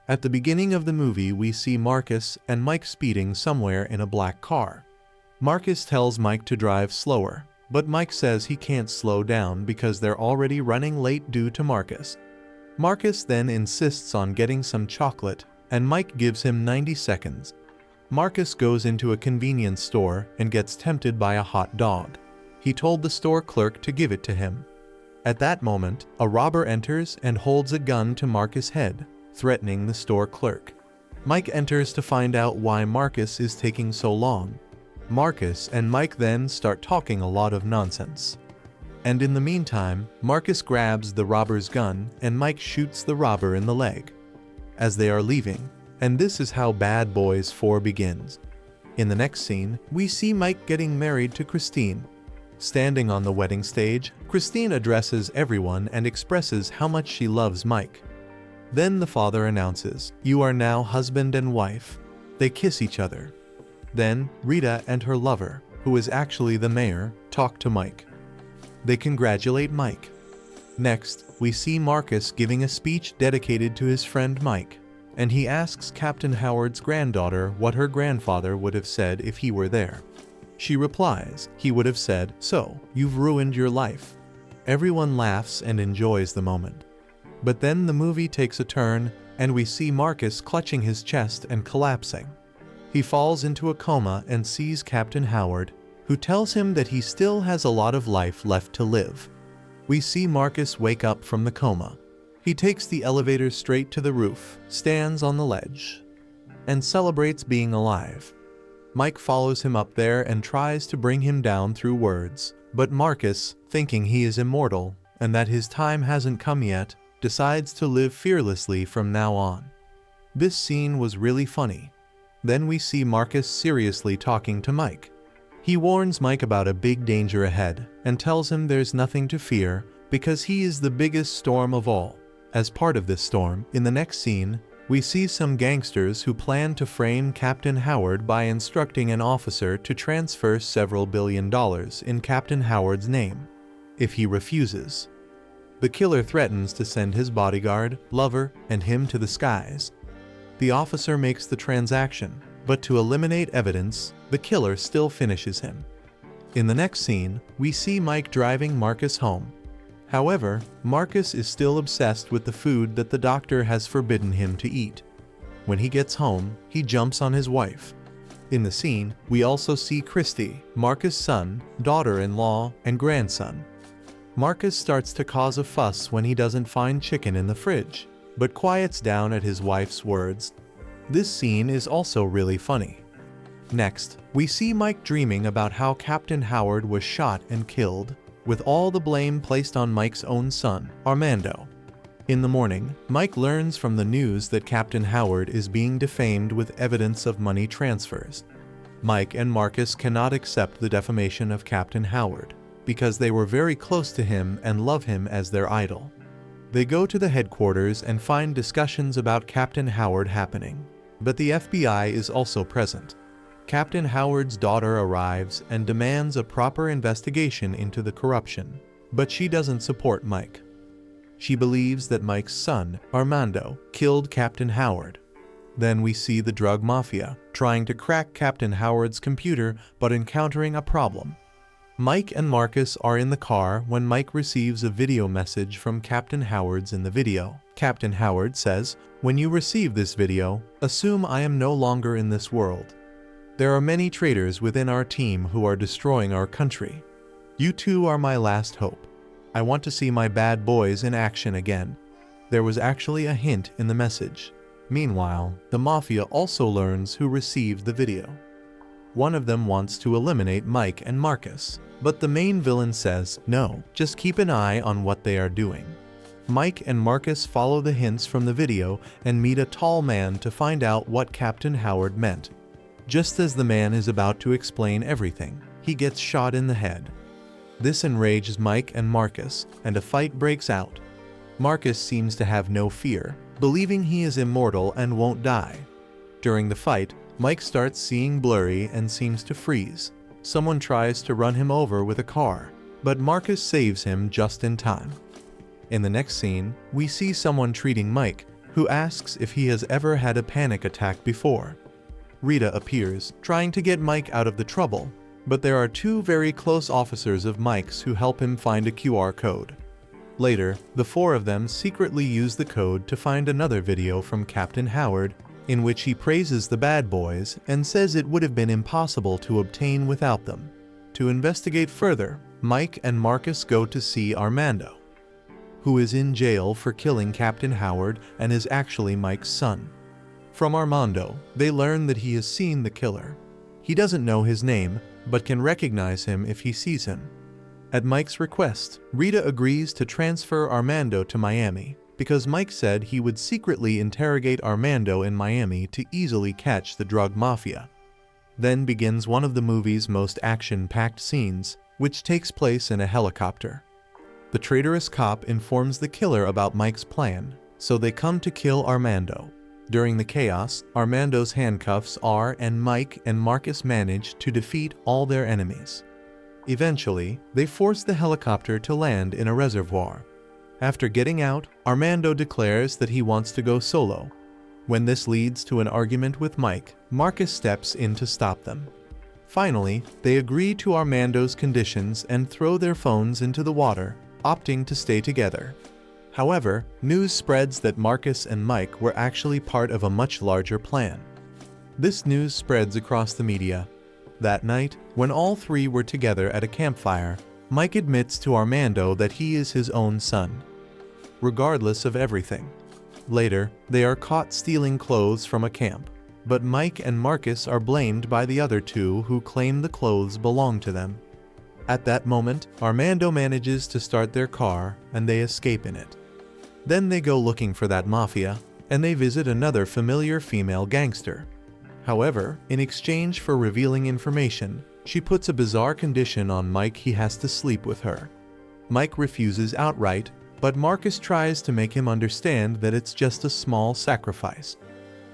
At the beginning of the movie, we see Marcus and Mike speeding somewhere in a black car. Marcus tells Mike to drive slower, but Mike says he can't slow down because they're already running late due to Marcus. Marcus then insists on getting some chocolate, and Mike gives him 90 seconds. Marcus goes into a convenience store and gets tempted by a hot dog. He told the store clerk to give it to him. At that moment, a robber enters and holds a gun to Marcus' head, threatening the store clerk. Mike enters to find out why Marcus is taking so long. Marcus and Mike then start talking a lot of nonsense. And in the meantime, Marcus grabs the robber's gun and Mike shoots the robber in the leg as they are leaving, and this is how Bad Boys 4 begins. In the next scene, we see Mike getting married to Christine. Standing on the wedding stage, Christine addresses everyone and expresses how much she loves Mike. Then the father announces, "You are now husband and wife." They kiss each other. Then Rita and her lover, who is actually the mayor, talk to Mike. They congratulate Mike. Next, we see Marcus giving a speech dedicated to his friend Mike, and he asks Captain Howard's granddaughter what her grandfather would have said if he were there. She replies, he would have said, "So, you've ruined your life." Everyone laughs and enjoys the moment. But then the movie takes a turn, and we see Marcus clutching his chest and collapsing. He falls into a coma and sees Captain Howard, who tells him that he still has a lot of life left to live. We see Marcus wake up from the coma. He takes the elevator straight to the roof, stands on the ledge, and celebrates being alive. Mike follows him up there and tries to bring him down through words, but Marcus, thinking he is immortal and that his time hasn't come yet, decides to live fearlessly from now on. This scene was really funny. Then we see Marcus seriously talking to Mike. He warns Mike about a big danger ahead and tells him there's nothing to fear because he is the biggest storm of all. As part of this storm, in the next scene, we see some gangsters who plan to frame Captain Howard by instructing an officer to transfer several $billion in Captain Howard's name. If he refuses, the killer threatens to send his bodyguard, lover, and him to the skies. The officer makes the transaction, but to eliminate evidence, the killer still finishes him. In the next scene, we see Mike driving Marcus home. However, Marcus is still obsessed with the food that the doctor has forbidden him to eat. When he gets home, he jumps on his wife. In the scene, we also see Christy, Marcus' son, daughter-in-law, and grandson. Marcus starts to cause a fuss when he doesn't find chicken in the fridge, but quiets down at his wife's words. This scene is also really funny. Next, we see Mike dreaming about how Captain Howard was shot and killed, with all the blame placed on Mike's own son, Armando. In the morning, Mike learns from the news that Captain Howard is being defamed with evidence of money transfers. Mike and Marcus cannot accept the defamation of Captain Howard, because they were very close to him and love him as their idol. They go to the headquarters and find discussions about Captain Howard happening, but the FBI is also present. Captain Howard's daughter arrives and demands a proper investigation into the corruption, but she doesn't support Mike. She believes that Mike's son, Armando, killed Captain Howard. Then we see the drug mafia trying to crack Captain Howard's computer but encountering a problem. Mike and Marcus are in the car when Mike receives a video message from Captain Howard's in the video. Captain Howard says, "When you receive this video, assume I am no longer in this world. There are many traitors within our team who are destroying our country. You two are my last hope. I want to see my bad boys in action again." There was actually a hint in the message. Meanwhile, the mafia also learns who received the video. One of them wants to eliminate Mike and Marcus, but the main villain says, "No, just keep an eye on what they are doing." Mike and Marcus follow the hints from the video and meet a tall man to find out what Captain Howard meant. Just as the man is about to explain everything, he gets shot in the head. This enrages Mike and Marcus, and a fight breaks out. Marcus seems to have no fear, believing he is immortal and won't die. During the fight, Mike starts seeing blurry and seems to freeze. Someone tries to run him over with a car, but Marcus saves him just in time. In the next scene, we see someone treating Mike, who asks if he has ever had a panic attack before. Rita appears, trying to get Mike out of the trouble, but there are two very close officers of Mike's who help him find a QR code. Later, the four of them secretly use the code to find another video from Captain Howard, in which he praises the bad boys and says it would have been impossible to obtain without them. To investigate further, Mike and Marcus go to see Armando, who is in jail for killing Captain Howard and is actually Mike's son. From Armando, they learn that he has seen the killer. He doesn't know his name, but can recognize him if he sees him. At Mike's request, Rita agrees to transfer Armando to Miami, because Mike said he would secretly interrogate Armando in Miami to easily catch the drug mafia. Then begins one of the movie's most action-packed scenes, which takes place in a helicopter. The traitorous cop informs the killer about Mike's plan, so they come to kill Armando. During the chaos, Armando's handcuffs are and Mike and Marcus manage to defeat all their enemies. Eventually, they force the helicopter to land in a reservoir. After getting out, Armando declares that he wants to go solo. When this leads to an argument with Mike, Marcus steps in to stop them. Finally, they agree to Armando's conditions and throw their phones into the water, opting to stay together. However, news spreads that Marcus and Mike were actually part of a much larger plan. This news spreads across the media. That night, when all three were together at a campfire, Mike admits to Armando that he is his own son, regardless of everything. Later, they are caught stealing clothes from a camp, but Mike and Marcus are blamed by the other two who claim the clothes belong to them. At that moment, Armando manages to start their car and they escape in it. Then they go looking for that mafia, and they visit another familiar female gangster. However, in exchange for revealing information, she puts a bizarre condition on Mike: he has to sleep with her. Mike refuses outright, but Marcus tries to make him understand that it's just a small sacrifice.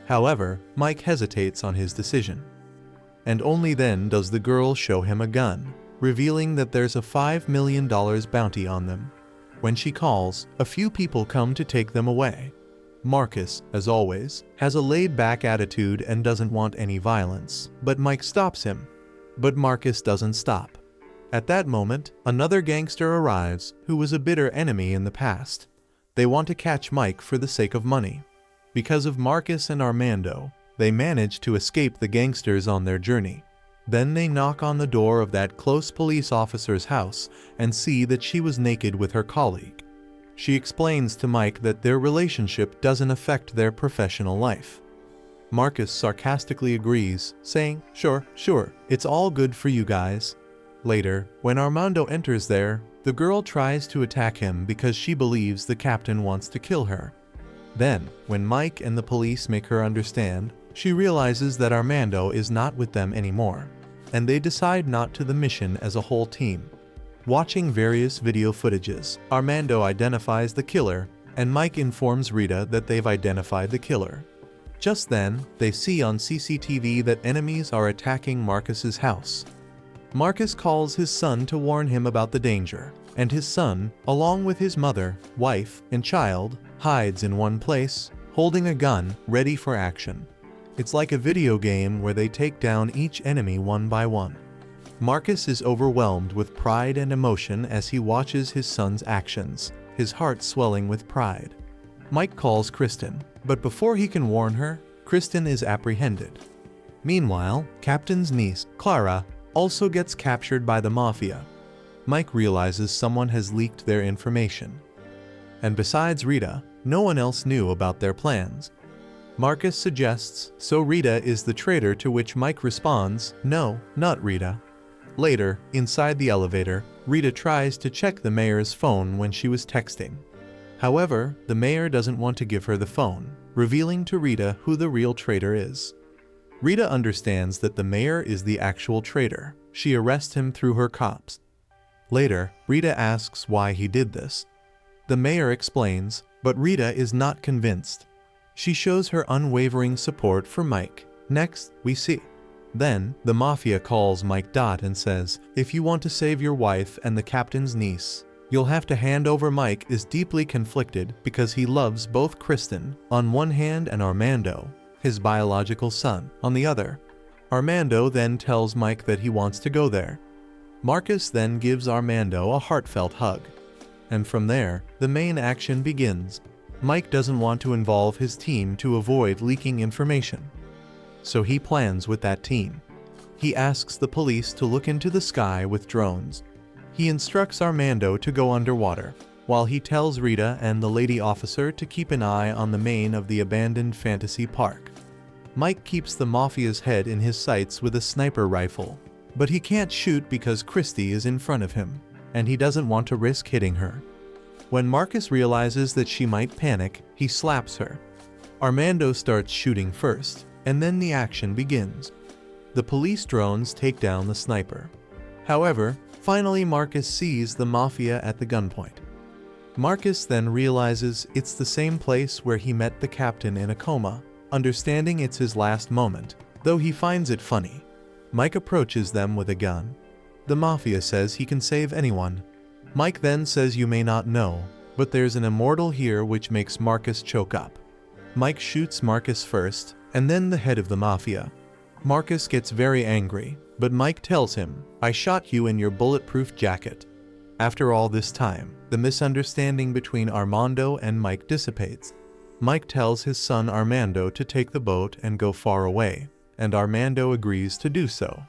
However, Mike hesitates on his decision. And only then does the girl show him a gun, revealing that there's a $5 million bounty on them. When she calls, a few people come to take them away. Marcus, as always, has a laid-back attitude and doesn't want any violence, but Mike stops him. But Marcus doesn't stop. At that moment, another gangster arrives who was a bitter enemy in the past. They want to catch Mike for the sake of money. Because of Marcus and Armando, they manage to escape the gangsters on their journey. Then they knock on the door of that close police officer's house and see that she was naked with her colleague. She explains to Mike that their relationship doesn't affect their professional life. Marcus sarcastically agrees, saying, Sure, it's all good for you guys." Later, when Armando enters there, the girl tries to attack him because she believes the captain wants to kill her. Then, when Mike and the police make her understand, she realizes that Armando is not with them anymore, and they decide not to the mission as a whole team. Watching various video footages, Armando identifies the killer, and Mike informs Rita that they've identified the killer. Just then, they see on CCTV that enemies are attacking Marcus's house. Marcus calls his son to warn him about the danger, and his son, along with his mother, wife, and child, hides in one place, holding a gun, ready for action. It's like a video game where they take down each enemy one by one. Marcus is overwhelmed with pride and emotion as he watches his son's actions, his heart swelling with pride. Mike calls Kristen, but before he can warn her, Kristen is apprehended. Meanwhile, Captain's niece, Clara, also gets captured by the mafia. Mike realizes someone has leaked their information. And besides Rita, no one else knew about their plans. Marcus suggests, so Rita is the traitor, to which Mike responds, no, not Rita. Later, inside the elevator, Rita tries to check the mayor's phone when she was texting. However, the mayor doesn't want to give her the phone, revealing to Rita who the real traitor is. Rita understands that the mayor is the actual traitor. She arrests him through her cops. Later, Rita asks why he did this. The mayor explains, but Rita is not convinced. She shows her unwavering support for Mike. Next, we see. Then, the mafia calls Mike and says, if you want to save your wife and the captain's niece, You'll have to hand over. Mike is deeply conflicted because he loves both Kristen on one hand and Armando, his biological son, on the other. Armando then tells Mike that he wants to go there. Marcus then gives Armando a heartfelt hug. And from there, the main action begins. Mike doesn't want to involve his team to avoid leaking information. So he plans with that team. He asks the police to look into the sky with drones. He instructs Armando to go underwater, while he tells Rita and the lady officer to keep an eye on the main of the abandoned fantasy park. Mike keeps the mafia's head in his sights with a sniper rifle, but he can't shoot because Christy is in front of him, and he doesn't want to risk hitting her. When Marcus realizes that she might panic, he slaps her. Armando starts shooting first, and then the action begins. The police drones take down the sniper. However, finally Marcus sees the mafia at the gunpoint. Marcus then realizes it's the same place where he met the captain in a coma, understanding it's his last moment, though he finds it funny. Mike approaches them with a gun. The mafia says he can save anyone. Mike then says you may not know, but there's an immortal here, which makes Marcus choke up. Mike shoots Marcus first, and then the head of the mafia. Marcus gets very angry, but Mike tells him, "I shot you in your bulletproof jacket." After all this time, the misunderstanding between Armando and Mike dissipates. Mike tells his son Armando to take the boat and go far away, and Armando agrees to do so.